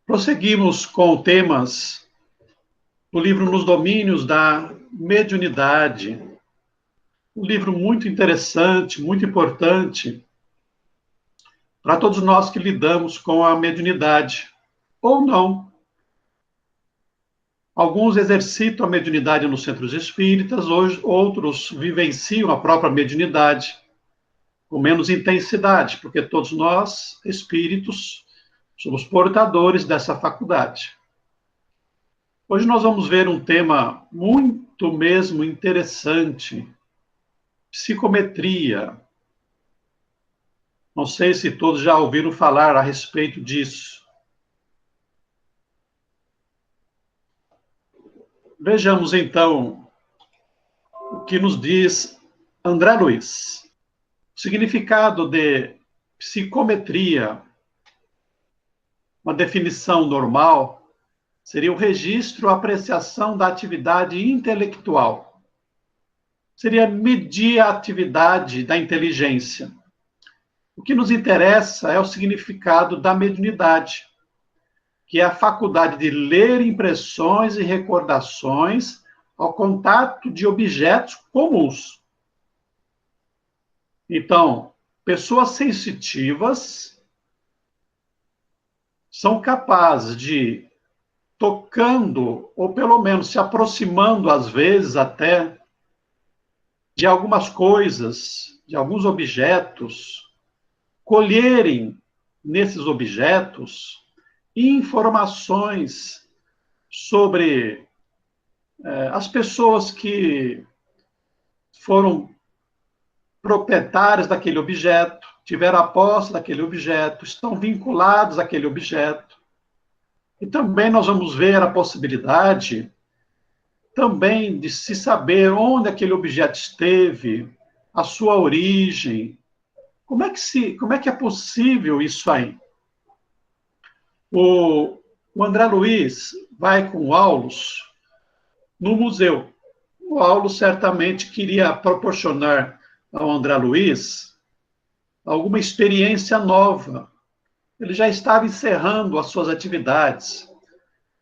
Prosseguimos com temas do livro Nos Domínios da Mediunidade. Um livro muito interessante, muito importante para todos nós que lidamos com a mediunidade, ou não. Alguns exercitam a mediunidade nos centros espíritas, outros vivenciam a própria mediunidade com menos intensidade, porque todos nós, espíritos, somos portadores dessa faculdade. Hoje nós vamos ver um tema muito mesmo interessante, psicometria. Não sei se todos já ouviram falar a respeito disso. Vejamos então o que nos diz André Luiz. O significado de psicometria, uma definição normal, seria o registro ou apreciação da atividade intelectual. Seria medir a atividade da inteligência. O que nos interessa é o significado da mediunidade, que é a faculdade de ler impressões e recordações ao contato de objetos comuns. Então, pessoas sensitivas são capazes de, tocando, ou pelo menos se aproximando, às vezes até, de algumas coisas, de alguns objetos, colherem nesses objetos informações sobre as pessoas que foram proprietárias daquele objeto, tiveram a posse daquele objeto, estão vinculados àquele objeto. E também nós vamos ver a possibilidade também de se saber onde aquele objeto esteve, a sua origem. Como é que é possível isso aí? O André Luiz vai com o Aulus no museu. O Aulus certamente queria proporcionar ao André Luiz alguma experiência nova. Ele já estava encerrando as suas atividades.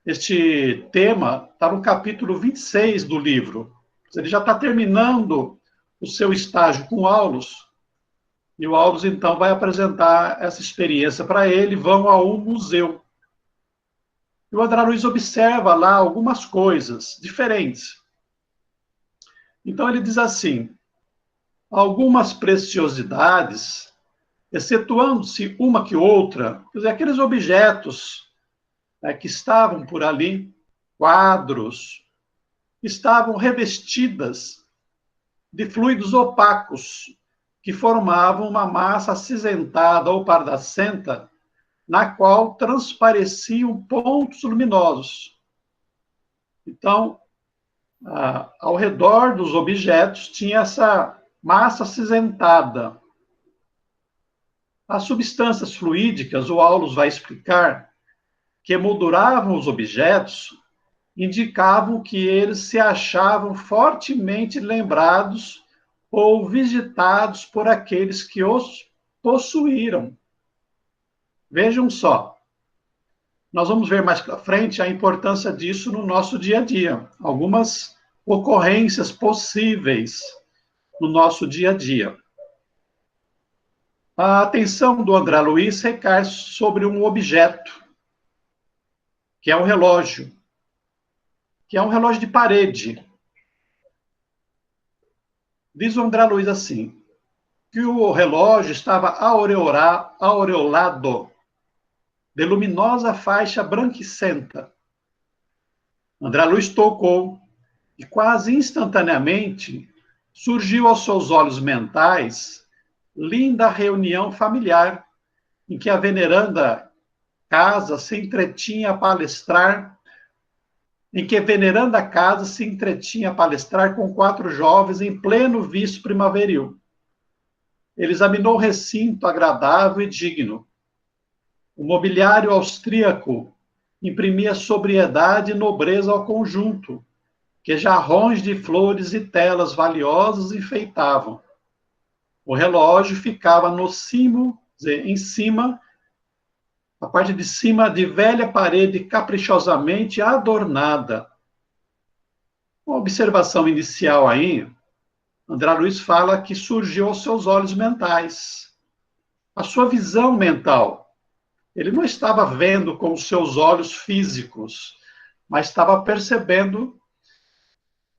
Este tema está no capítulo 26 do livro. Ele já está terminando o seu estágio com o Aulus, e o Aulus, então, vai apresentar essa experiência para ele, vão a um museu. E o André Luiz observa lá algumas coisas diferentes. Então, ele diz assim, algumas preciosidades, excetuando-se uma que outra, quer dizer, aqueles objetos que estavam por ali, quadros, estavam revestidas de fluidos opacos, que formavam uma massa acinzentada ou pardacenta, na qual transpareciam pontos luminosos. Então, ao redor dos objetos tinha essa massa acinzentada. As substâncias fluídicas, o Aulus vai explicar, que emolduravam os objetos, indicavam que eles se achavam fortemente lembrados ou visitados por aqueles que os possuíram. Vejam só, nós vamos ver mais para frente a importância disso no nosso dia a dia, algumas ocorrências possíveis no nosso dia a dia. A atenção do André Luiz recai sobre um objeto, que é um relógio, de parede. Diz o André Luiz assim, que o relógio estava aureolado de luminosa faixa branquicenta. André Luiz tocou e quase instantaneamente surgiu aos seus olhos mentais linda reunião familiar em que a veneranda casa se entretinha a palestrar com 4 jovens em pleno viço primaveril. Ele examinou o recinto agradável e digno. O mobiliário austríaco imprimia sobriedade e nobreza ao conjunto, que jarrões de flores e telas valiosas enfeitavam. O relógio ficava em cima a parte de cima de velha parede caprichosamente adornada. Uma observação inicial aí, André Luiz fala que surgiu aos seus olhos mentais. A sua visão mental. Ele não estava vendo com os seus olhos físicos, mas estava percebendo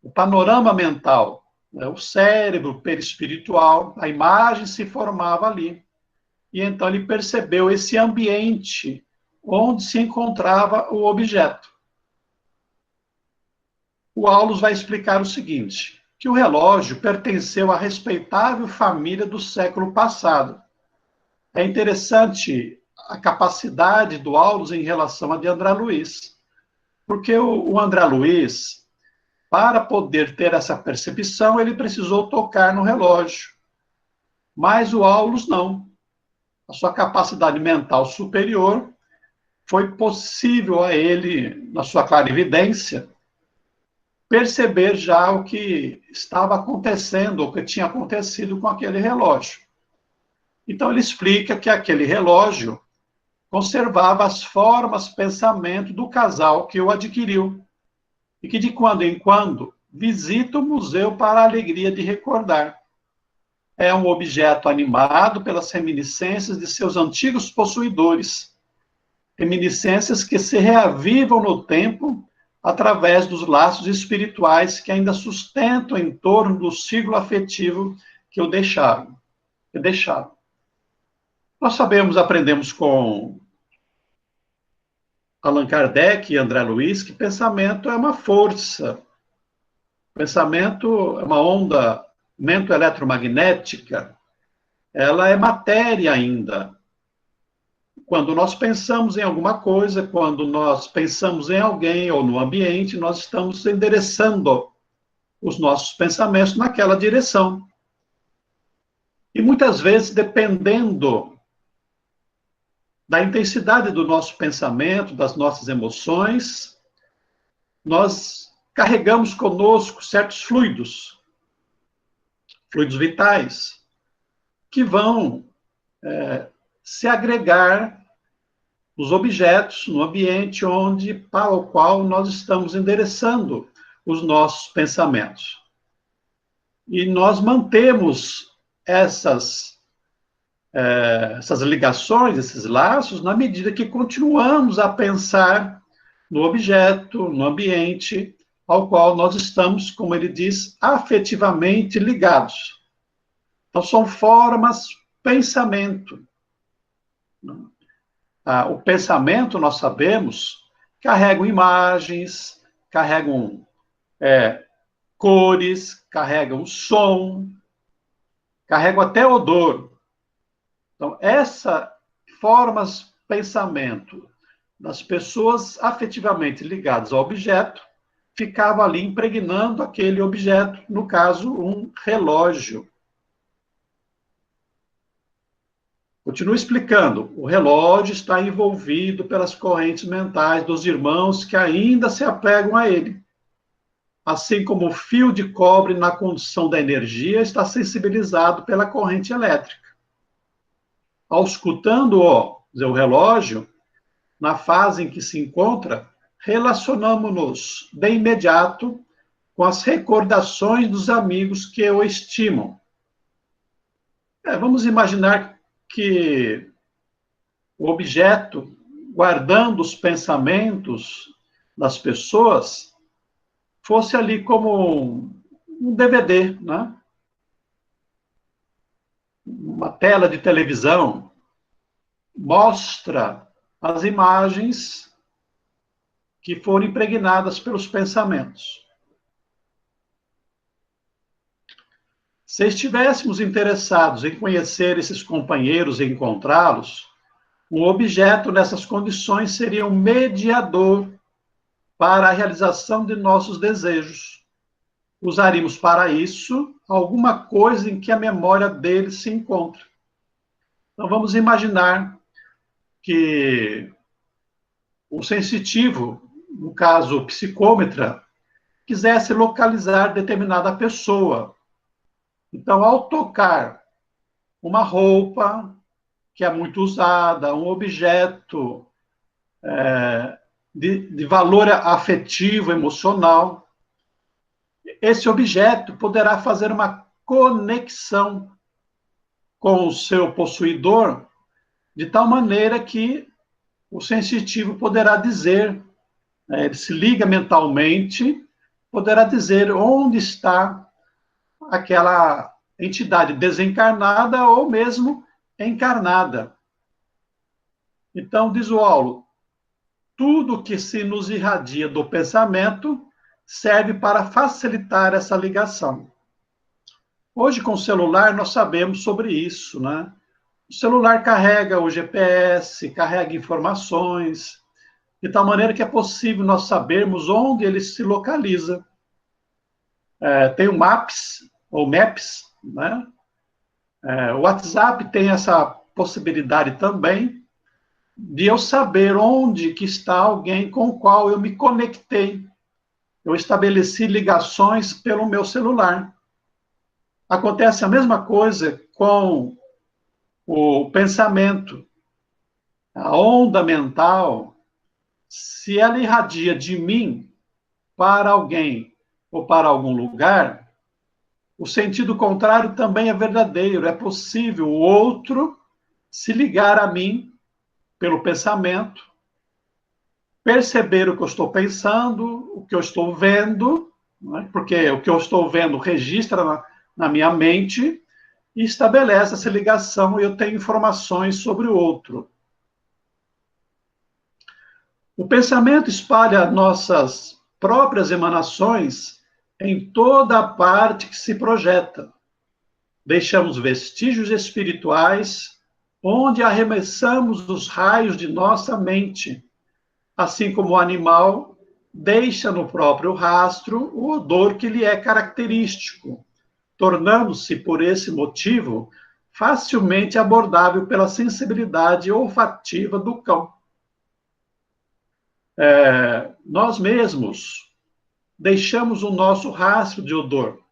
o panorama mental, né? O cérebro perispiritual, a imagem se formava ali. E então ele percebeu esse ambiente onde se encontrava o objeto. O Aulus vai explicar o seguinte, que o relógio pertenceu à respeitável família do século passado. É interessante a capacidade do Aulus em relação a de André Luiz, porque o André Luiz, para poder ter essa percepção, ele precisou tocar no relógio. Mas o Aulus não. A sua capacidade mental superior foi possível a ele, na sua clarividência, perceber já o que estava acontecendo, o que tinha acontecido com aquele relógio. Então, ele explica que aquele relógio conservava as formas, pensamento do casal que o adquiriu, e que de quando em quando visita o museu para a alegria de recordar. É um objeto animado pelas reminiscências de seus antigos possuidores, reminiscências que se reavivam no tempo através dos laços espirituais que ainda sustentam em torno do ciclo afetivo que o deixaram. Nós sabemos, aprendemos com Allan Kardec e André Luiz que pensamento é uma força, pensamento é uma onda eletromagnética, ela é matéria ainda. Quando nós pensamos em alguma coisa, quando nós pensamos em alguém ou no ambiente, nós estamos endereçando os nossos pensamentos naquela direção. E muitas vezes, dependendo da intensidade do nosso pensamento, das nossas emoções, nós carregamos conosco certos fluidos vitais, que vão se agregar nos objetos, no ambiente para o qual nós estamos endereçando os nossos pensamentos. E nós mantemos essas ligações, esses laços, na medida que continuamos a pensar no objeto, no ambiente ao qual nós estamos, como ele diz, afetivamente ligados. Então, são formas, pensamento. O pensamento, nós sabemos, carregam imagens, carregam cores, carregam som, carregam até odor. Então, essa formas pensamento das pessoas afetivamente ligadas ao objeto ficava ali impregnando aquele objeto, no caso, um relógio. Continuo explicando. O relógio está envolvido pelas correntes mentais dos irmãos que ainda se apegam a ele. Assim como o fio de cobre na condução da energia está sensibilizado pela corrente elétrica. Auscultando o relógio, na fase em que se encontra, relacionamos-nos de imediato com as recordações dos amigos que o estimam. Vamos imaginar que o objeto, guardando os pensamentos das pessoas, fosse ali como um DVD, né? Uma tela de televisão, mostra as imagens que foram impregnadas pelos pensamentos. Se estivéssemos interessados em conhecer esses companheiros e encontrá-los, um objeto nessas condições seria um mediador para a realização de nossos desejos. Usaríamos para isso alguma coisa em que a memória dele se encontra. Então, vamos imaginar que o sensitivo, no caso o psicômetra, quisesse localizar determinada pessoa. Então, ao tocar uma roupa que é muito usada, um objeto de valor afetivo, emocional, esse objeto poderá fazer uma conexão com o seu possuidor, de tal maneira que o sensitivo poderá dizer, ele se liga mentalmente, poderá dizer onde está aquela entidade desencarnada ou mesmo encarnada. Então, diz o Aulo, tudo que se nos irradia do pensamento serve para facilitar essa ligação. Hoje, com o celular, nós sabemos sobre isso, né? O celular carrega o GPS, carrega informações, de tal maneira que é possível nós sabermos onde ele se localiza. Tem o Maps, ou Maps, né? O WhatsApp tem essa possibilidade também de eu saber onde que está alguém com o qual eu me conectei. Eu estabeleci ligações pelo meu celular. Acontece a mesma coisa com o pensamento. A onda mental, se ela irradia de mim para alguém ou para algum lugar, o sentido contrário também é verdadeiro. É possível o outro se ligar a mim pelo pensamento, perceber o que eu estou pensando, o que eu estou vendo, né? Porque o que eu estou vendo registra na minha mente e estabelece essa ligação e eu tenho informações sobre o outro. O pensamento espalha nossas próprias emanações em toda a parte que se projeta. Deixamos vestígios espirituais onde arremessamos os raios de nossa mente, assim como o animal deixa no próprio rastro o odor que lhe é característico, tornando-se, por esse motivo, facilmente abordável pela sensibilidade olfativa do cão. Nós mesmos deixamos o nosso rastro de odor.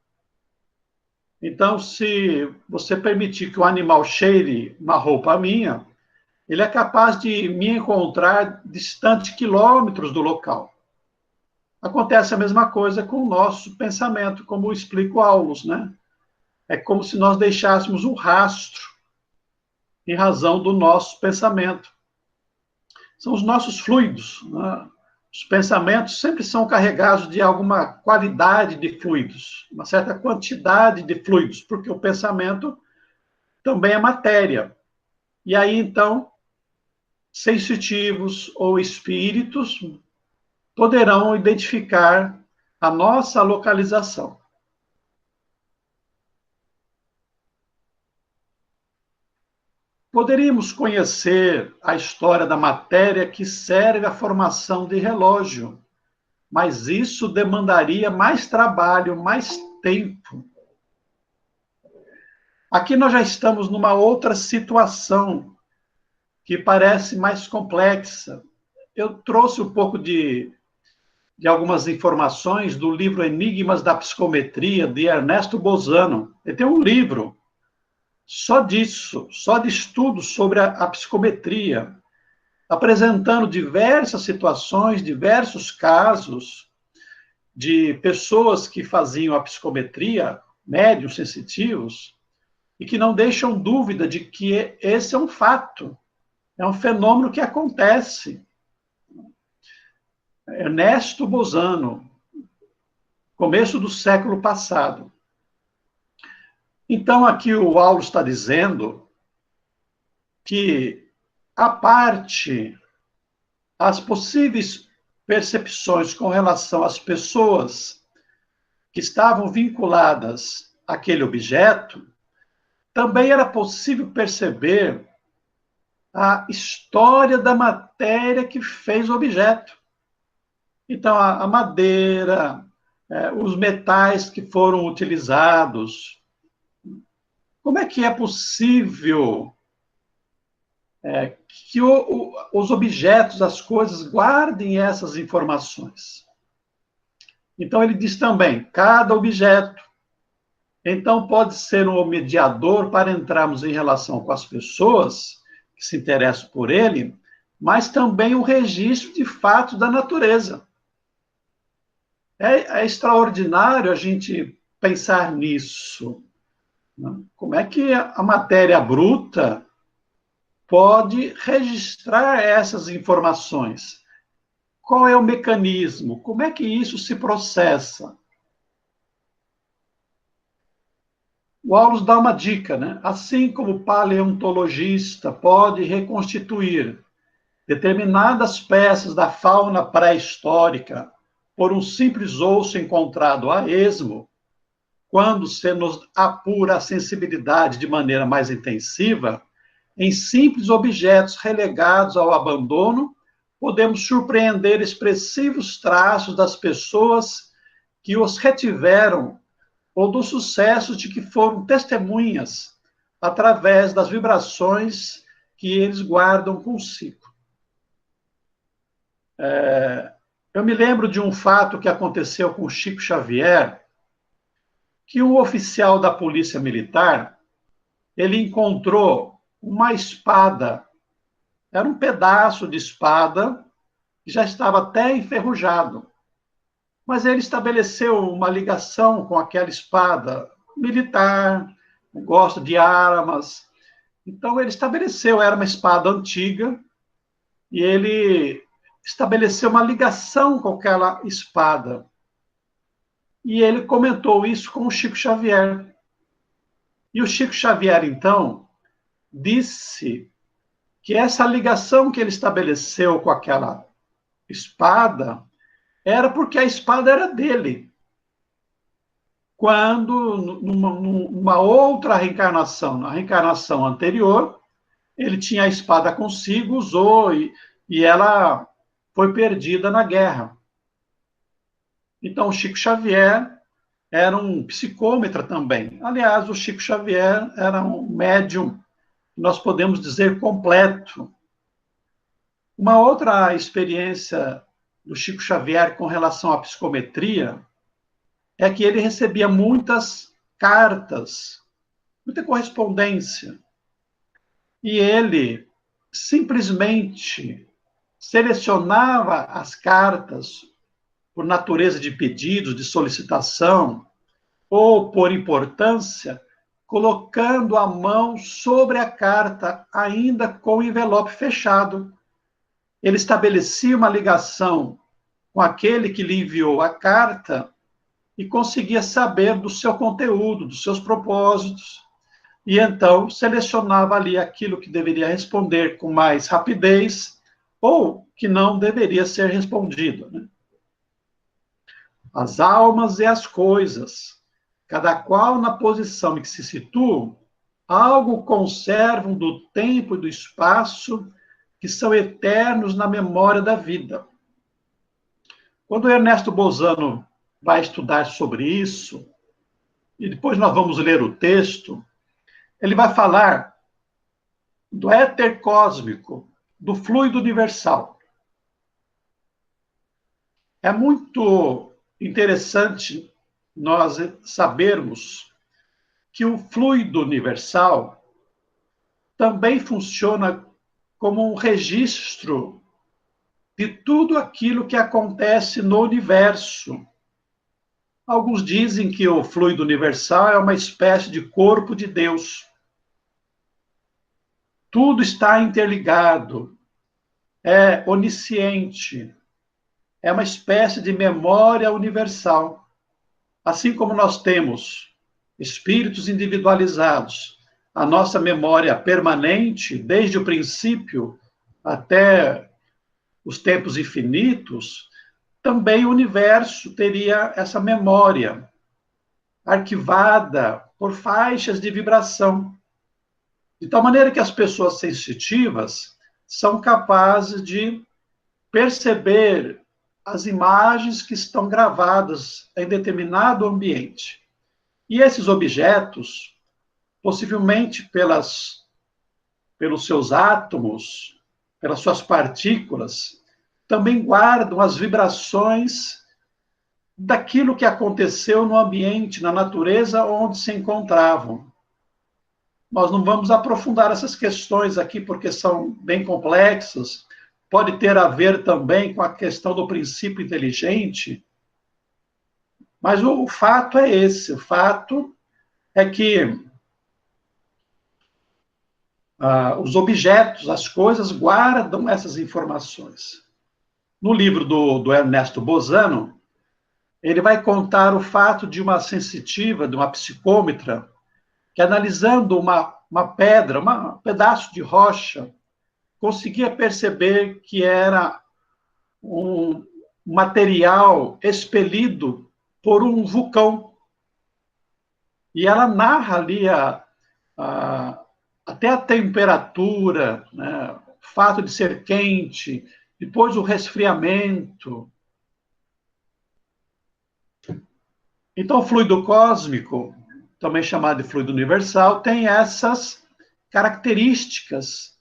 Então, se você permitir que o animal cheire uma roupa minha, ele é capaz de me encontrar distante quilômetros do local. Acontece a mesma coisa com o nosso pensamento, como explica o Aulus, né? É como se nós deixássemos um rastro em razão do nosso pensamento. São os nossos fluidos, né? Os pensamentos sempre são carregados de alguma qualidade de fluidos, uma certa quantidade de fluidos, porque o pensamento também é matéria. E aí, então, sensitivos ou espíritos poderão identificar a nossa localização. Poderíamos conhecer a história da matéria que serve à formação de relógio, mas isso demandaria mais trabalho, mais tempo. Aqui nós já estamos numa outra situação que parece mais complexa. Eu trouxe um pouco de algumas informações do livro Enigmas da Psicometria, de Ernesto Bozano. Ele tem um livro só disso, só de estudos sobre a psicometria, apresentando diversas situações, diversos casos de pessoas que faziam a psicometria, médiuns sensitivos, e que não deixam dúvida de que esse é um fato, é um fenômeno que acontece. Ernesto Bozano, começo do século passado. Então, aqui o Aulo está dizendo que, à parte as possíveis percepções com relação às pessoas que estavam vinculadas àquele objeto, também era possível perceber a história da matéria que fez o objeto. Então, a madeira, os metais que foram utilizados. Como é que é possível que os objetos, as coisas, guardem essas informações? Então, ele diz também, cada objeto, então, pode ser um mediador para entrarmos em relação com as pessoas que se interessam por ele, mas também o registro de fatos da natureza. É extraordinário a gente pensar nisso, né? Como é que a matéria bruta pode registrar essas informações? Qual é o mecanismo? Como é que isso se processa? O Aulus dá uma dica, né? Assim como o paleontologista pode reconstituir determinadas peças da fauna pré-histórica por um simples osso encontrado a esmo, quando se nos apura a sensibilidade de maneira mais intensiva, em simples objetos relegados ao abandono, podemos surpreender expressivos traços das pessoas que os retiveram ou dos sucessos de que foram testemunhas através das vibrações que eles guardam consigo. Eu me lembro de um fato que aconteceu com Chico Xavier, que um oficial da Polícia Militar, ele encontrou uma espada, era um pedaço de espada, que já estava até enferrujado, mas ele estabeleceu uma ligação com aquela espada militar, gosta de armas, então ele estabeleceu, era uma espada antiga, e ele estabeleceu uma ligação com aquela espada. E ele comentou isso com o Chico Xavier. E o Chico Xavier, então, disse que essa ligação que ele estabeleceu com aquela espada era porque a espada era dele. Quando, numa outra reencarnação, na reencarnação anterior, ele tinha a espada consigo, usou, e ela foi perdida na guerra. Então, o Chico Xavier era um psicômetra também. Aliás, o Chico Xavier era um médium, nós podemos dizer, completo. Uma outra experiência do Chico Xavier com relação à psicometria é que ele recebia muitas cartas, muita correspondência. E ele simplesmente selecionava as cartas por natureza de pedidos, de solicitação, ou por importância, colocando a mão sobre a carta, ainda com o envelope fechado. Ele estabelecia uma ligação com aquele que lhe enviou a carta e conseguia saber do seu conteúdo, dos seus propósitos, e então selecionava ali aquilo que deveria responder com mais rapidez ou que não deveria ser respondido, né? As almas e as coisas, cada qual na posição em que se situam, algo conservam do tempo e do espaço que são eternos na memória da vida. Quando Ernesto Bozano vai estudar sobre isso, e depois nós vamos ler o texto, ele vai falar do éter cósmico, do fluido universal. É muito interessante nós sabermos que o fluido universal também funciona como um registro de tudo aquilo que acontece no universo. Alguns dizem que o fluido universal é uma espécie de corpo de Deus. Tudo está interligado, é onisciente, é uma espécie de memória universal. Assim como nós temos espíritos individualizados, a nossa memória permanente, desde o princípio até os tempos infinitos, também o universo teria essa memória arquivada por faixas de vibração, de tal maneira que as pessoas sensitivas são capazes de perceber as imagens que estão gravadas em determinado ambiente. E esses objetos, possivelmente pelos seus átomos, pelas suas partículas, também guardam as vibrações daquilo que aconteceu no ambiente, na natureza onde se encontravam. Nós não vamos aprofundar essas questões aqui, porque são bem complexas. Pode ter a ver também com a questão do princípio inteligente. Mas o fato é esse. O fato é que os objetos, as coisas, guardam essas informações. No livro do Ernesto Bozano, ele vai contar o fato de uma sensitiva, de uma psicômetra, que analisando uma pedra, um pedaço de rocha, conseguia perceber que era um material expelido por um vulcão. E ela narra ali até a temperatura, né, o fato de ser quente, depois o resfriamento. Então, o fluido cósmico, também chamado de fluido universal, tem essas características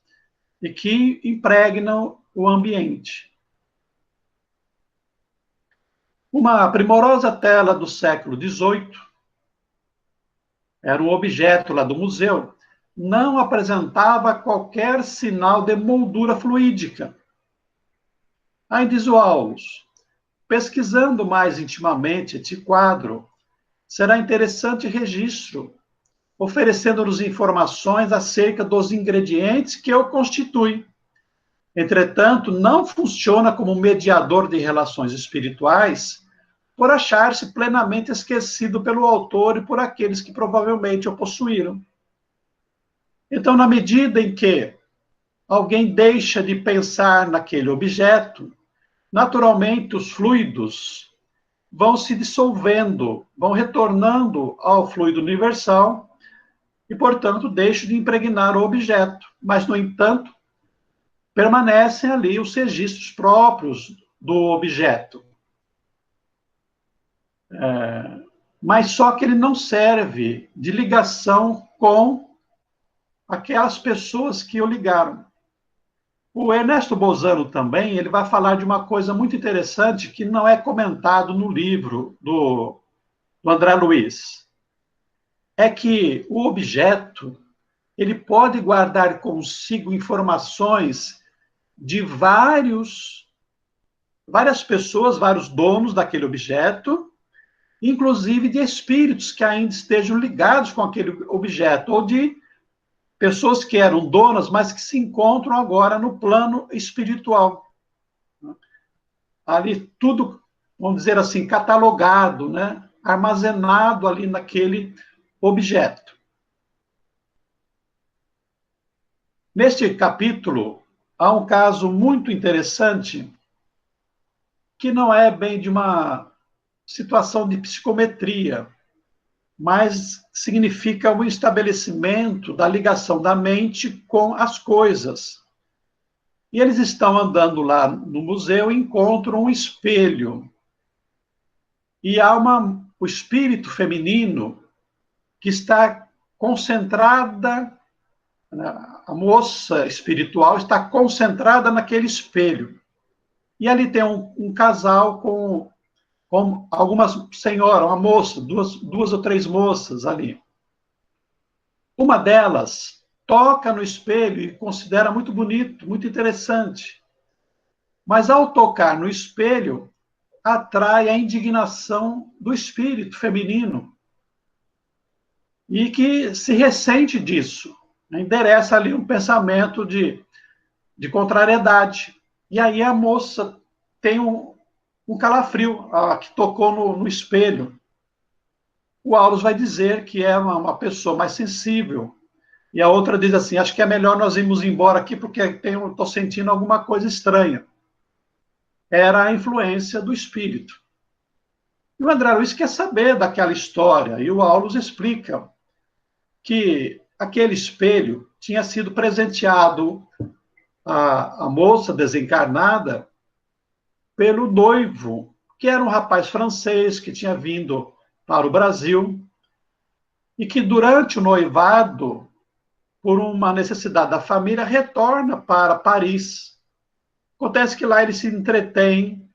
e que impregnam o ambiente. Uma primorosa tela do século XVIII, era um objeto lá do museu, não apresentava qualquer sinal de moldura fluídica. Aí diz o Aulus, pesquisando mais intimamente este quadro, será interessante registro, oferecendo-nos informações acerca dos ingredientes que o constituem. Entretanto, não funciona como mediador de relações espirituais, por achar-se plenamente esquecido pelo autor e por aqueles que provavelmente o possuíram. Então, na medida em que alguém deixa de pensar naquele objeto, naturalmente os fluidos vão se dissolvendo, vão retornando ao fluido universal e, portanto, deixam de impregnar o objeto. Mas, no entanto, permanecem ali os registros próprios do objeto. Mas só que ele não serve de ligação com aquelas pessoas que o ligaram. O Ernesto Bozano também, ele vai falar de uma coisa muito interessante que não é comentado no livro do André Luiz. É que o objeto, ele pode guardar consigo informações de várias pessoas, vários donos daquele objeto, inclusive de espíritos que ainda estejam ligados com aquele objeto, ou de pessoas que eram donas, mas que se encontram agora no plano espiritual. Ali tudo, vamos dizer assim, catalogado, né? Armazenado ali naquele objeto. Neste capítulo, há um caso muito interessante, que não é bem de uma situação de psicometria, mas significa o estabelecimento da ligação da mente com as coisas. E eles estão andando lá no museu e encontram um espelho. E há o espírito feminino que está concentrada, a moça espiritual está concentrada naquele espelho. E ali tem um casal com algumas senhoras, uma moça, duas ou três moças ali. Uma delas toca no espelho e considera muito bonito, muito interessante. Mas ao tocar no espelho, atrai a indignação do espírito feminino e que se ressente disso. Endereça ali um pensamento de contrariedade. E aí a moça tem um calafrio, a que tocou no espelho. O Aulus vai dizer que é uma pessoa mais sensível. E a outra diz assim, acho que é melhor nós irmos embora aqui porque estou sentindo alguma coisa estranha. Era a influência do espírito. E o André Luiz quer saber daquela história, e o Aulus explica que aquele espelho tinha sido presenteado à moça desencarnada pelo noivo, que era um rapaz francês que tinha vindo para o Brasil e que durante o noivado, por uma necessidade da família, retorna para Paris. Acontece que lá ele se entretém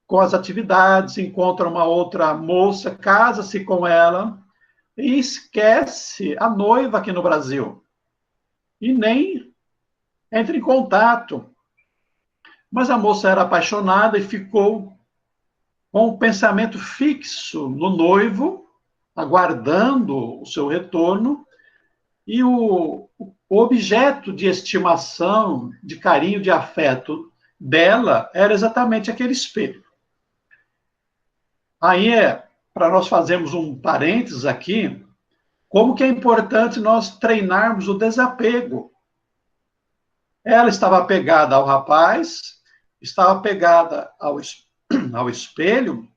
com as atividades, encontra uma outra moça, casa-se com ela, e esquece a noiva aqui no Brasil. E nem entra em contato. Mas a moça era apaixonada e ficou com o pensamento fixo no noivo, aguardando o seu retorno, e o objeto de estimação, de carinho, de afeto dela era exatamente aquele espelho. Aí para nós fazermos um parênteses aqui, como que é importante nós treinarmos o desapego. Ela estava apegada ao rapaz, estava apegada ao espelho,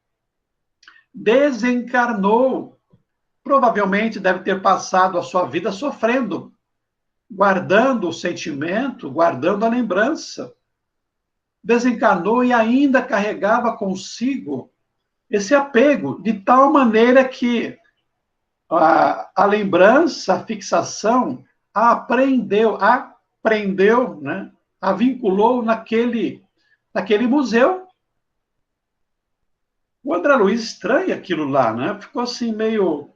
desencarnou. Provavelmente deve ter passado a sua vida sofrendo, guardando o sentimento, guardando a lembrança. Desencarnou e ainda carregava consigo esse apego, de tal maneira que a lembrança, a fixação, aprendeu, né? A vinculou naquele museu. O André Luiz estranha aquilo lá, né? Ficou assim meio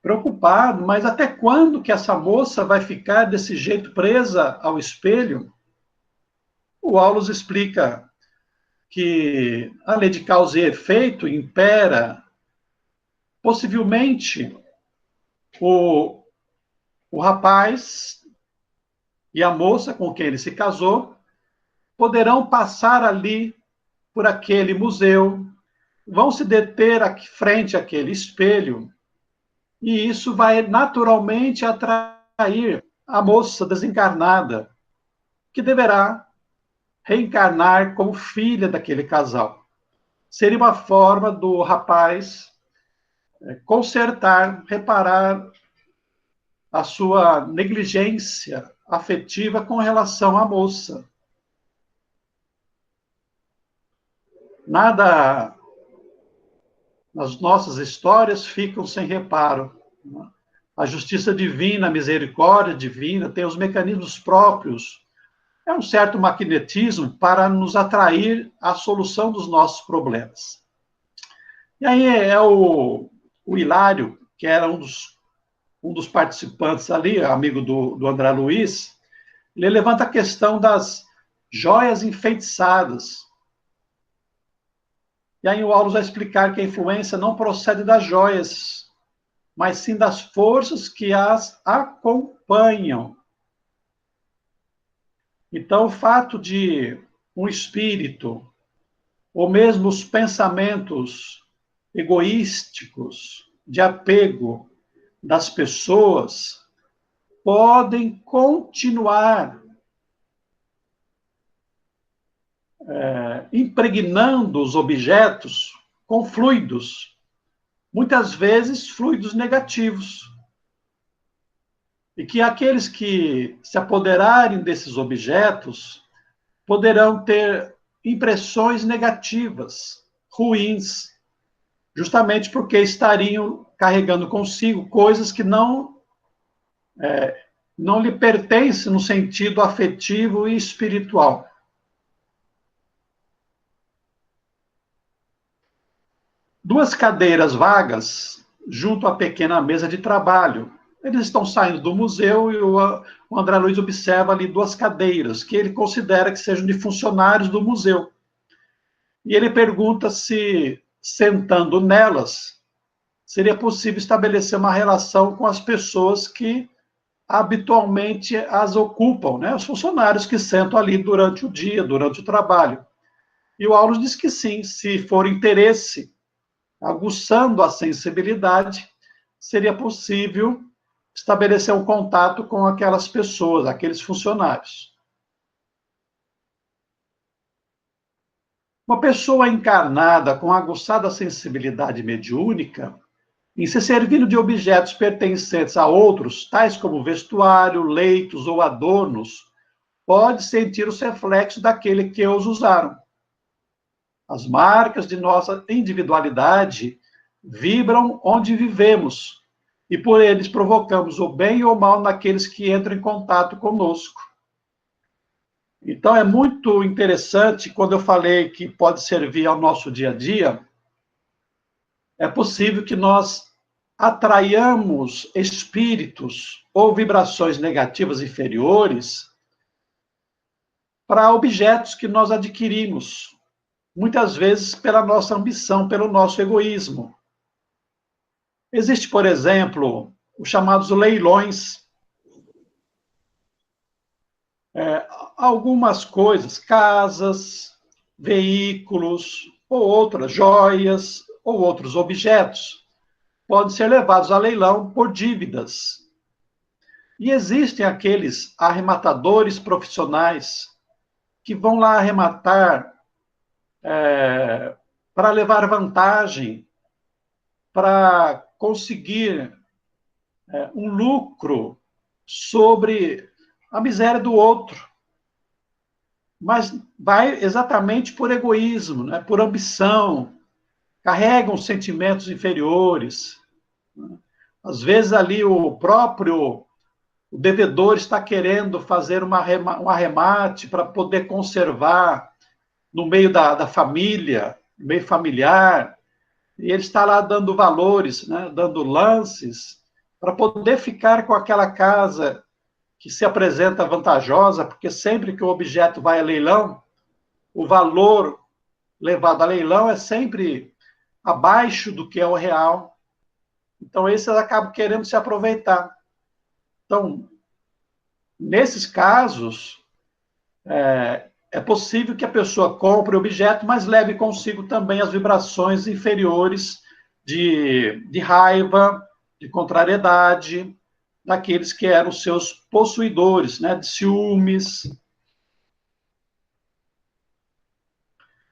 preocupado, mas até quando que essa moça vai ficar desse jeito presa ao espelho? O Aulus explica que a lei de causa e efeito impera. Possivelmente o rapaz e a moça com quem ele se casou poderão passar ali por aquele museu, vão se deter aqui frente àquele espelho, e isso vai naturalmente atrair a moça desencarnada, que deverá reencarnar como filha daquele casal. Seria uma forma do rapaz consertar, reparar a sua negligência afetiva com relação à moça. Nada nas nossas histórias ficam sem reparo. A justiça divina, a misericórdia divina tem os mecanismos próprios. É um certo magnetismo para nos atrair à solução dos nossos problemas. E aí o Hilário, que era um dos participantes ali, amigo do André Luiz, ele levanta a questão das joias enfeitiçadas. E aí o Aulus vai explicar que a influência não procede das joias, mas sim das forças que as acompanham. Então, o fato de um espírito, ou mesmo os pensamentos egoísticos, de apego das pessoas, podem continuar impregnando os objetos com fluidos, muitas vezes fluidos negativos. E que aqueles que se apoderarem desses objetos poderão ter impressões negativas, ruins, justamente porque estariam carregando consigo coisas que não lhe pertencem no sentido afetivo e espiritual. Duas cadeiras vagas junto à pequena mesa de trabalho. Eles estão saindo do museu e o André Luiz observa ali duas cadeiras, que ele considera que sejam de funcionários do museu. E ele pergunta se, sentando nelas, seria possível estabelecer uma relação com as pessoas que habitualmente as ocupam, né? Os funcionários que sentam ali durante o dia, durante o trabalho. E o Aulus diz que sim, se for interesse, aguçando a sensibilidade, seria possível estabelecer um contato com aquelas pessoas, aqueles funcionários. Uma pessoa encarnada com aguçada sensibilidade mediúnica, em se servindo de objetos pertencentes a outros, tais como vestuário, leitos ou adornos, pode sentir os reflexos daquele que os usaram. As marcas de nossa individualidade vibram onde vivemos, e por eles provocamos o bem ou o mal naqueles que entram em contato conosco. Então, é muito interessante, quando eu falei que pode servir ao nosso dia a dia, é possível que nós atraiamos espíritos ou vibrações negativas inferiores para objetos que nós adquirimos, muitas vezes pela nossa ambição, pelo nosso egoísmo. Existe, por exemplo, os chamados leilões. Algumas coisas, casas, veículos, ou outras joias, ou outros objetos, podem ser levados a leilão por dívidas. E existem aqueles arrematadores profissionais que vão lá arrematar para levar vantagem, para conseguir um lucro sobre a miséria do outro. Mas vai exatamente por egoísmo, né? Por ambição, carregam sentimentos inferiores. Às vezes ali o devedor está querendo fazer um arremate para poder conservar no meio da família, no meio familiar, e ele está lá dando valores, né? Dando lances, para poder ficar com aquela casa que se apresenta vantajosa, porque sempre que o objeto vai a leilão, o valor levado a leilão é sempre abaixo do que é o real. Então, esses acabam querendo se aproveitar. Então, nesses casos, é possível que a pessoa compre o objeto, mas leve consigo também as vibrações inferiores de raiva, de contrariedade, daqueles que eram seus possuidores, né, de ciúmes.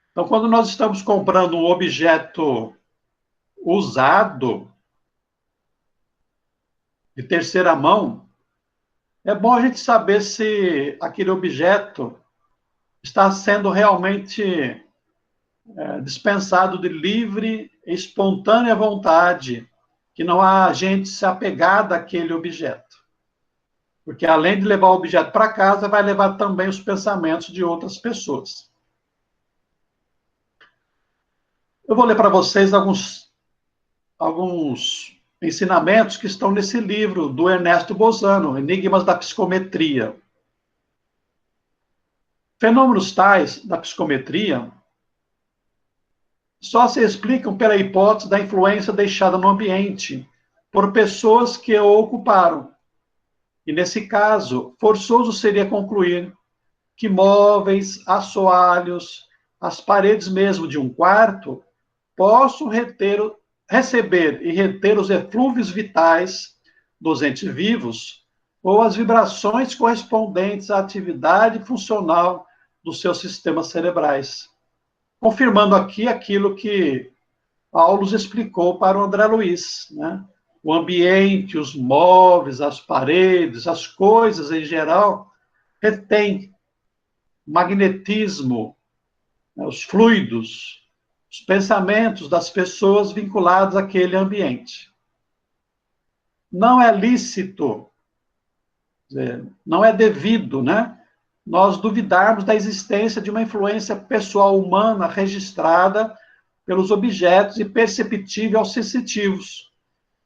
Então, quando nós estamos comprando um objeto usado, de terceira mão, é bom a gente saber se aquele objeto está sendo realmente dispensado de livre e espontânea vontade, que não há gente se apegar àquele objeto. Porque além de levar o objeto para casa, vai levar também os pensamentos de outras pessoas. Eu vou ler para vocês alguns ensinamentos que estão nesse livro do Ernesto Bozano, Enigmas da Psicometria. Fenômenos tais da psicometria só se explicam pela hipótese da influência deixada no ambiente por pessoas que o ocuparam. E, nesse caso, forçoso seria concluir que móveis, assoalhos, as paredes mesmo de um quarto possam receber e reter os eflúvios vitais dos entes vivos ou as vibrações correspondentes à atividade funcional dos seus sistemas cerebrais. Confirmando aqui aquilo que Paulo explicou para o André Luiz, né? O ambiente, os móveis, as paredes, as coisas em geral, retém magnetismo, né, os fluidos, os pensamentos das pessoas vinculados àquele ambiente. Não é lícito, não é devido, né? Nós duvidarmos da existência de uma influência pessoal humana registrada pelos objetos e perceptível aos sensitivos,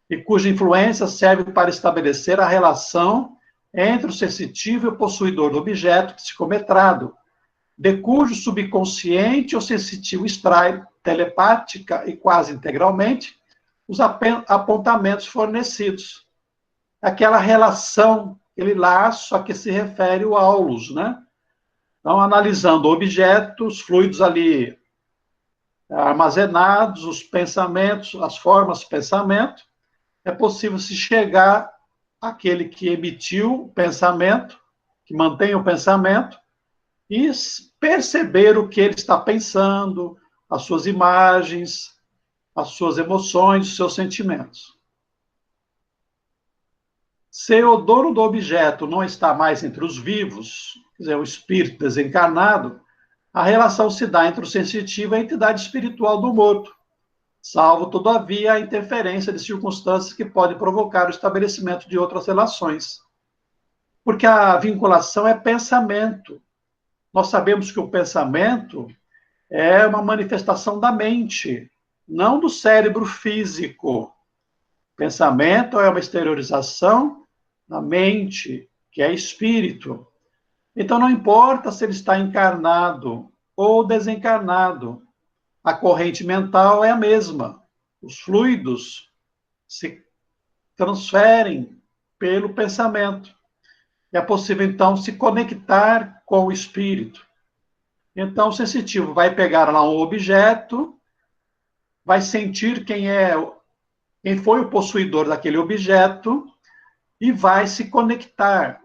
e cuja influência serve para estabelecer a relação entre o sensitivo e o possuidor do objeto psicometrado, de cujo subconsciente o sensitivo extrai, telepática e quase integralmente, os apontamentos fornecidos. Aquela relação, aquele laço a que se refere o Aulus, né? Então, analisando objetos, fluidos ali armazenados, os pensamentos, as formas de pensamento, é possível se chegar àquele que emitiu o pensamento, que mantém o pensamento, e perceber o que ele está pensando, as suas imagens, as suas emoções, os seus sentimentos. Se o dono do objeto não está mais entre os vivos, quer dizer, o espírito desencarnado, a relação se dá entre o sensitivo e a entidade espiritual do morto, salvo, todavia, a interferência de circunstâncias que podem provocar o estabelecimento de outras relações. Porque a vinculação é pensamento. Nós sabemos que o pensamento é uma manifestação da mente, não do cérebro físico. Pensamento é uma exteriorização da mente, que é espírito. Então, não importa se ele está encarnado ou desencarnado, a corrente mental é a mesma. Os fluidos se transferem pelo pensamento. É possível, então, se conectar com o espírito. Então, o sensitivo vai pegar lá um objeto, vai sentir quem foi o possuidor daquele objeto e vai se conectar.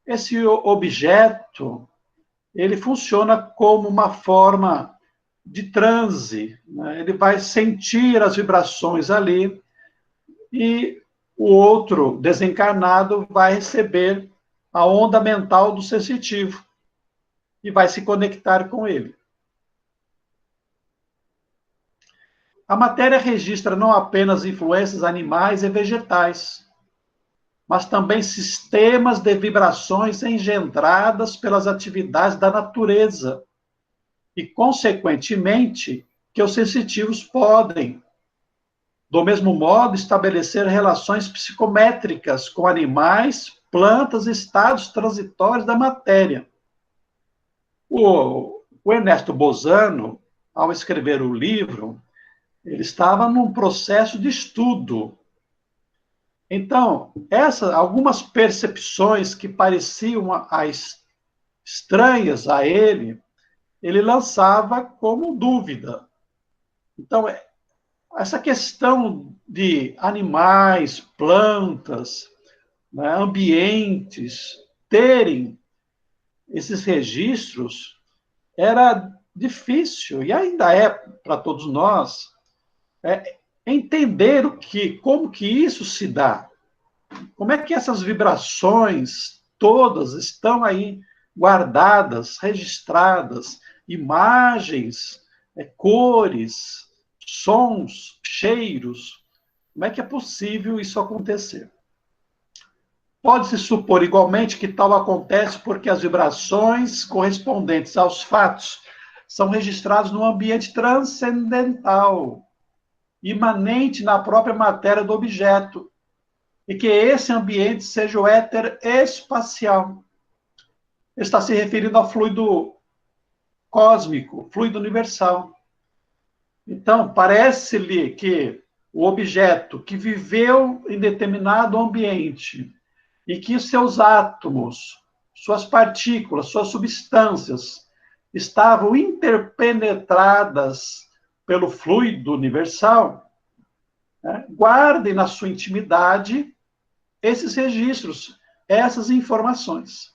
Esse objeto, ele funciona como uma forma de transe, né? Ele vai sentir as vibrações ali e o outro desencarnado vai receber a onda mental do sensitivo e vai se conectar com ele. A matéria registra não apenas influências animais e vegetais, mas também sistemas de vibrações engendradas pelas atividades da natureza e, consequentemente, que os sensitivos podem, do mesmo modo, estabelecer relações psicométricas com animais, plantas e estados transitórios da matéria. O Ernesto Bozano, ao escrever o livro, ele estava num processo de estudo. Então, algumas percepções que pareciam estranhas a ele lançava como dúvida. Então, essa questão de animais, plantas, né, ambientes, terem esses registros era difícil, e ainda é para todos nós, entender como que isso se dá. Como é que essas vibrações todas estão aí guardadas, registradas, imagens, cores, sons, cheiros. Como é que é possível isso acontecer? Pode-se supor igualmente que tal acontece porque as vibrações correspondentes aos fatos são registradas no ambiente transcendental, imanente na própria matéria do objeto, e que esse ambiente seja o éter espacial. Ele está se referindo ao fluido cósmico, fluido universal. Então, parece-lhe que o objeto que viveu em determinado ambiente e que seus átomos, suas partículas, suas substâncias estavam interpenetradas pelo fluido universal, né, guardem na sua intimidade esses registros, essas informações.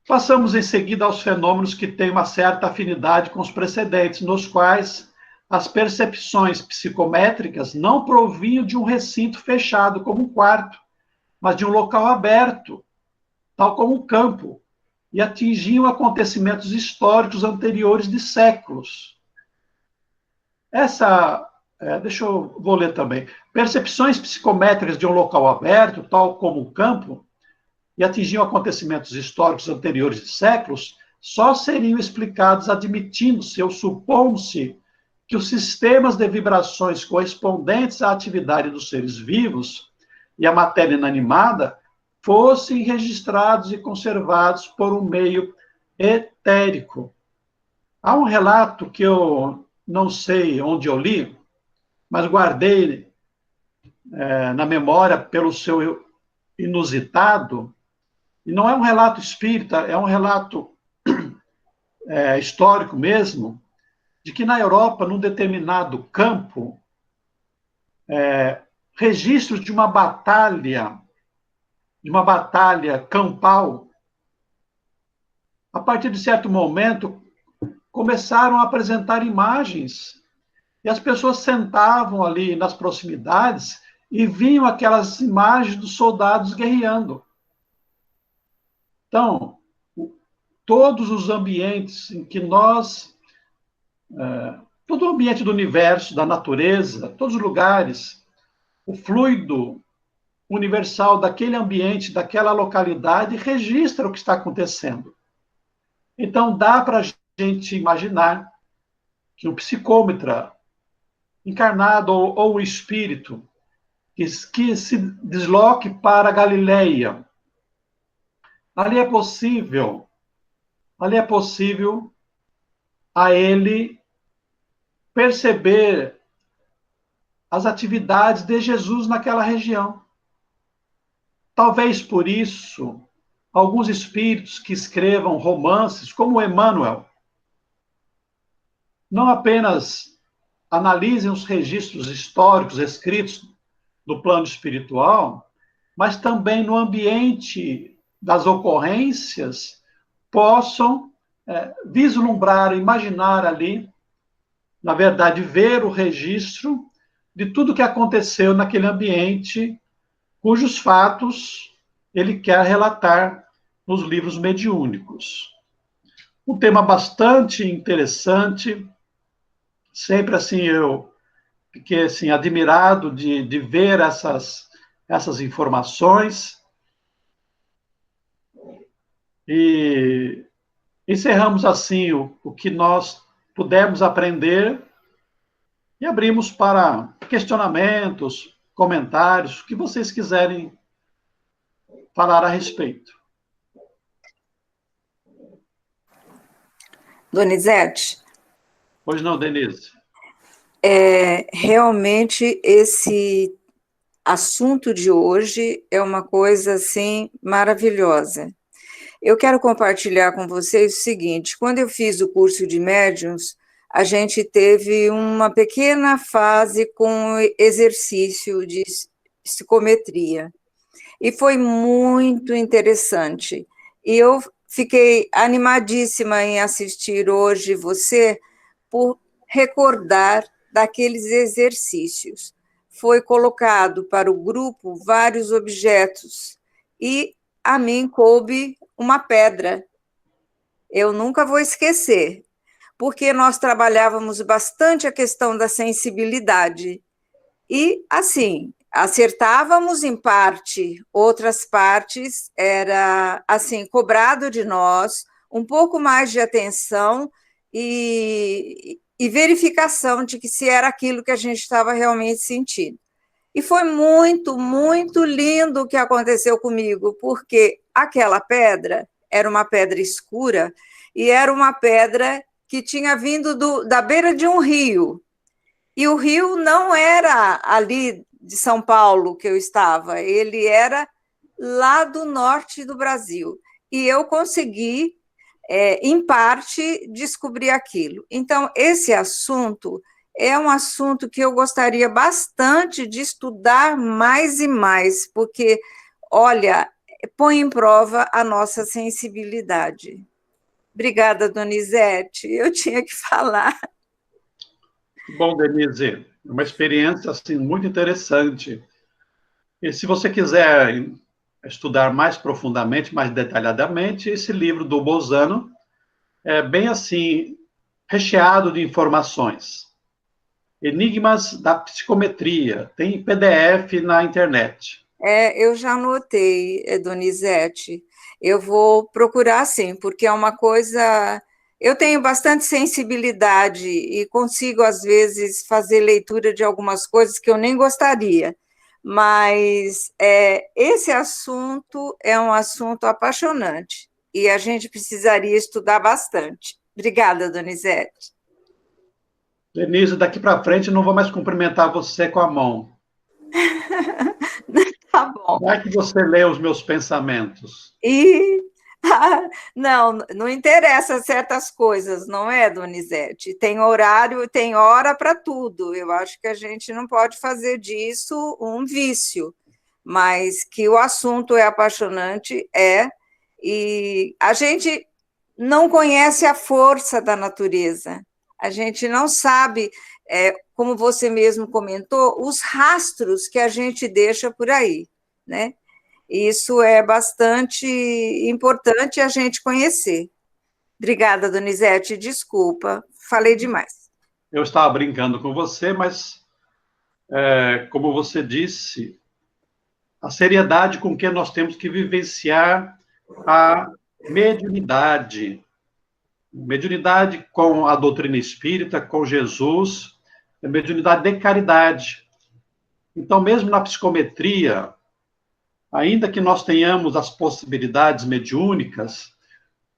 Passamos em seguida aos fenômenos que têm uma certa afinidade com os precedentes, nos quais as percepções psicométricas não provinham de um recinto fechado, como um quarto, mas de um local aberto, tal como um campo, e atingiam acontecimentos históricos anteriores de séculos. Vou ler também. Percepções psicométricas de um local aberto, tal como um campo, e atingiam acontecimentos históricos anteriores de séculos, só seriam explicados admitindo-se ou supondo-se que os sistemas de vibrações correspondentes à atividade dos seres vivos e à matéria inanimada fossem registrados e conservados por um meio etérico. Há um relato que eu não sei onde eu li, mas guardei na memória pelo seu inusitado, e não é um relato espírita, é um relato histórico mesmo, de que na Europa, num determinado campo, registros de uma batalha campal, a partir de certo momento, começaram a apresentar imagens, e as pessoas sentavam ali nas proximidades e viam aquelas imagens dos soldados guerreando. Então, todos os ambientes em que todo o ambiente do universo, da natureza, todos os lugares, o fluido universal daquele ambiente, daquela localidade, registra o que está acontecendo. Então, dá para a gente imaginar que um psicômetra encarnado ou um espírito que se desloque para a Galileia. Ali é possível a ele perceber as atividades de Jesus naquela região. Talvez por isso, alguns espíritos que escrevam romances, como Emmanuel, não apenas analisem os registros históricos escritos no plano espiritual, mas também no ambiente das ocorrências possam vislumbrar, imaginar ali, na verdade, ver o registro de tudo que aconteceu naquele ambiente, cujos fatos ele quer relatar nos livros mediúnicos. Um tema bastante interessante, sempre assim eu fiquei assim, admirado de ver essas informações. E encerramos assim o que nós pudemos aprender e abrimos para questionamentos, comentários, o que vocês quiserem falar a respeito. Donizete? Pois não, Denise? Realmente esse assunto de hoje é uma coisa assim maravilhosa. Eu quero compartilhar com vocês o seguinte: quando eu fiz o curso de médiuns, a gente teve uma pequena fase com exercício de psicometria, e foi muito interessante. E eu fiquei animadíssima em assistir hoje você, por recordar daqueles exercícios. Foi colocado para o grupo vários objetos, e a mim coube uma pedra. Eu nunca vou esquecer, porque nós trabalhávamos bastante a questão da sensibilidade. E, assim, acertávamos em parte, outras partes era, assim, cobrado de nós um pouco mais de atenção e verificação de que se era aquilo que a gente estava realmente sentindo. E foi muito, muito lindo o que aconteceu comigo, porque aquela pedra era uma pedra escura e era uma pedra que tinha vindo da beira de um rio. E o rio não era ali de São Paulo que eu estava, ele era lá do norte do Brasil. E eu consegui, em parte, descobrir aquilo. Então, esse assunto é um assunto que eu gostaria bastante de estudar mais e mais, porque, olha, põe em prova a nossa sensibilidade. Obrigada, Donizete, eu tinha que falar. Bom, Denise, é uma experiência assim, muito interessante. E se você quiser estudar mais profundamente, mais detalhadamente, esse livro do Bolzano é bem assim, recheado de informações. Enigmas da Psicometria, tem PDF na internet. Eu já anotei, Donizete. Eu vou procurar sim, porque é uma coisa. Eu tenho bastante sensibilidade e consigo, às vezes, fazer leitura de algumas coisas que eu nem gostaria. Mas esse assunto é um assunto apaixonante e a gente precisaria estudar bastante. Obrigada, Donizete. Denise, daqui para frente não vou mais cumprimentar você com a mão. Tá bom. Vai que você lê os meus pensamentos. Não interessa certas coisas, não é, Donizete? Tem horário, tem hora para tudo. Eu acho que a gente não pode fazer disso um vício, mas que o assunto é apaixonante, e a gente não conhece a força da natureza, a gente não sabe, como você mesmo comentou, os rastros que a gente deixa por aí, né? Isso é bastante importante a gente conhecer. Obrigada, Donizete, desculpa, falei demais. Eu estava brincando com você, mas, como você disse, a seriedade com que nós temos que vivenciar a mediunidade. Mediunidade com a doutrina espírita, com Jesus, é mediunidade de caridade. Então, mesmo na psicometria, ainda que nós tenhamos as possibilidades mediúnicas,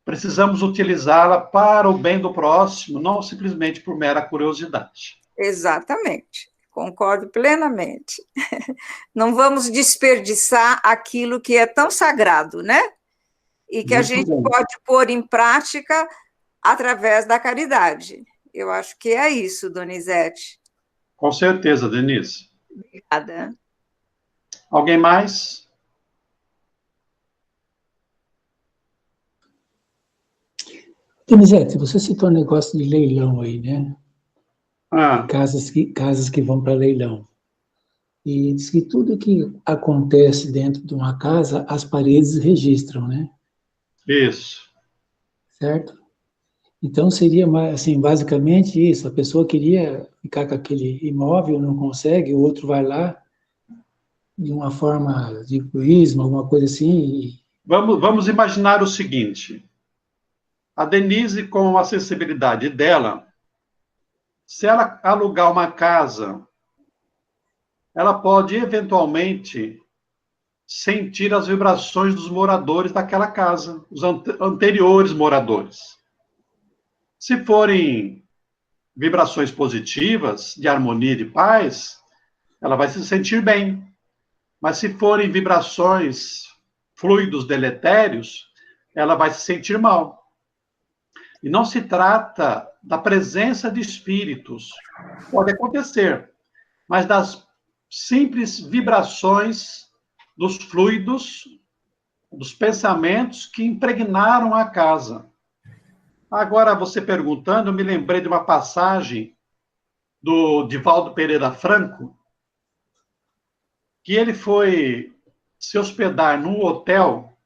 precisamos utilizá-la para o bem do próximo, não simplesmente por mera curiosidade. Exatamente, concordo plenamente. Não vamos desperdiçar aquilo que é tão sagrado, né? E que a gente pode pôr em prática através da caridade. Eu acho que é isso, Donizete. Com certeza, Denise. Obrigada. Alguém mais? Donizete, você citou um negócio de leilão aí, né? Ah. Casas que vão para leilão. E diz que tudo que acontece dentro de uma casa, as paredes registram, né? Isso. Certo? Então, seria, assim, basicamente isso. A pessoa queria ficar com aquele imóvel, não consegue, o outro vai lá, de uma forma de egoísmo, alguma coisa assim. Vamos imaginar o seguinte. A Denise, com a acessibilidade dela, se ela alugar uma casa, ela pode, eventualmente, sentir as vibrações dos moradores daquela casa, os anteriores moradores. Se forem vibrações positivas, de harmonia e de paz, ela vai se sentir bem. Mas se forem vibrações, fluidos deletérios, ela vai se sentir mal. E não se trata da presença de espíritos. Pode acontecer, mas das simples vibrações dos fluidos, dos pensamentos que impregnaram a casa. Agora, você perguntando, eu me lembrei de uma passagem do Divaldo Pereira Franco, que ele foi se hospedar num hotel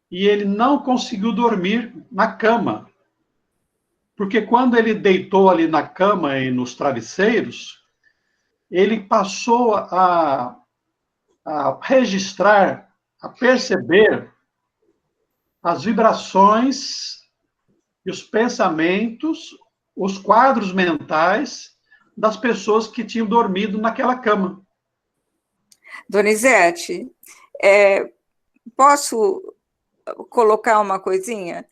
e ele não conseguiu dormir na cama. Porque quando ele deitou ali na cama e nos travesseiros, ele passou a registrar, a perceber as vibrações e os pensamentos, os quadros mentais das pessoas que tinham dormido naquela cama. Donizete, posso colocar uma coisinha?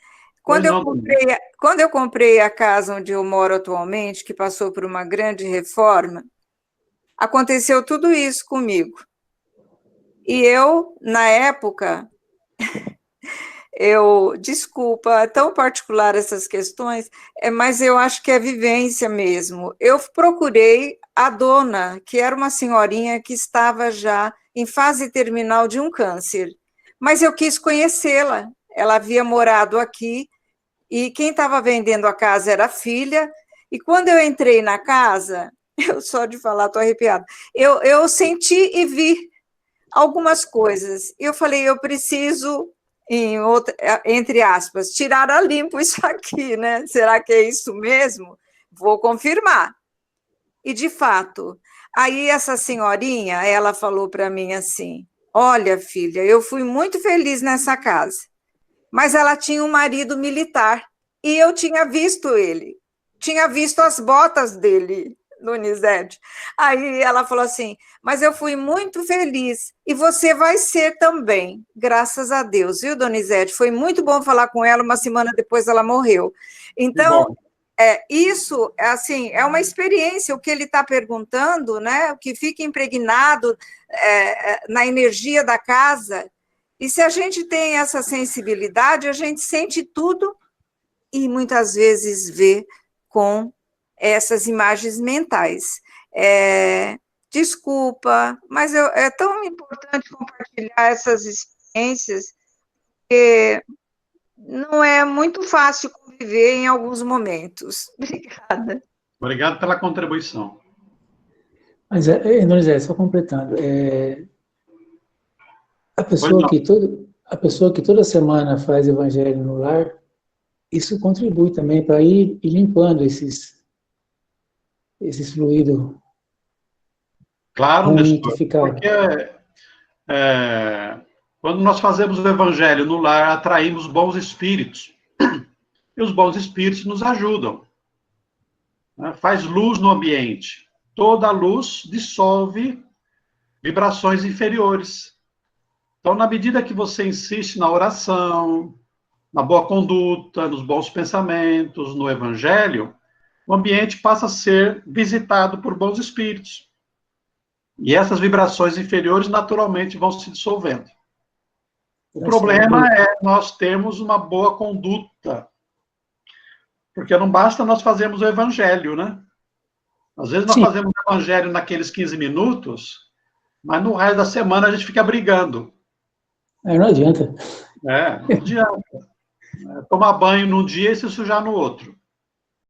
Quando eu comprei a casa onde eu moro atualmente, que passou por uma grande reforma, aconteceu tudo isso comigo. E eu, na época, desculpa, é tão particular essas questões, mas eu acho que é vivência mesmo. Eu procurei a dona, que era uma senhorinha que estava já em fase terminal de um câncer, mas eu quis conhecê-la. Ela havia morado aqui e quem estava vendendo a casa era a filha. E quando eu entrei na casa, eu só de falar estou arrepiada, eu senti e vi algumas coisas. Eu falei, eu preciso, entre aspas, tirar a limpo isso aqui, né? Será que é isso mesmo? Vou confirmar. E, de fato, aí essa senhorinha, ela falou para mim assim, olha, filha, eu fui muito feliz nessa casa, mas ela tinha um marido militar, e eu tinha visto ele, tinha visto as botas dele, Donizete. Aí ela falou assim, mas eu fui muito feliz, e você vai ser também, graças a Deus, viu, Donizete? Foi muito bom falar com ela, uma semana depois ela morreu. Então, isso, assim, é uma experiência, o que ele está perguntando, né, o que fica impregnado na energia da casa, e se a gente tem essa sensibilidade, a gente sente tudo e muitas vezes vê com essas imagens mentais. Desculpa, mas é tão importante compartilhar essas experiências, porque não é muito fácil conviver em alguns momentos. Obrigada. Obrigado pela contribuição. Mas, Donizete, só completando, a pessoa que toda semana faz evangelho no lar, isso contribui também para ir limpando esses fluidos. Claro, Nestor, fica... porque quando nós fazemos o evangelho no lar, atraímos bons espíritos. e os bons espíritos nos ajudam. Né? Faz luz no ambiente. Toda luz dissolve vibrações inferiores. Então, na medida que você insiste na oração, na boa conduta, nos bons pensamentos, no evangelho, o ambiente passa a ser visitado por bons espíritos. E essas vibrações inferiores, naturalmente, vão se dissolvendo. O problema é nós termos uma boa conduta. Porque não basta nós fazermos o evangelho, né? Às vezes nós fazemos o evangelho naqueles 15 minutos, mas no resto da semana a gente fica brigando. Não adianta. Não adianta. Tomar banho num dia e se sujar no outro.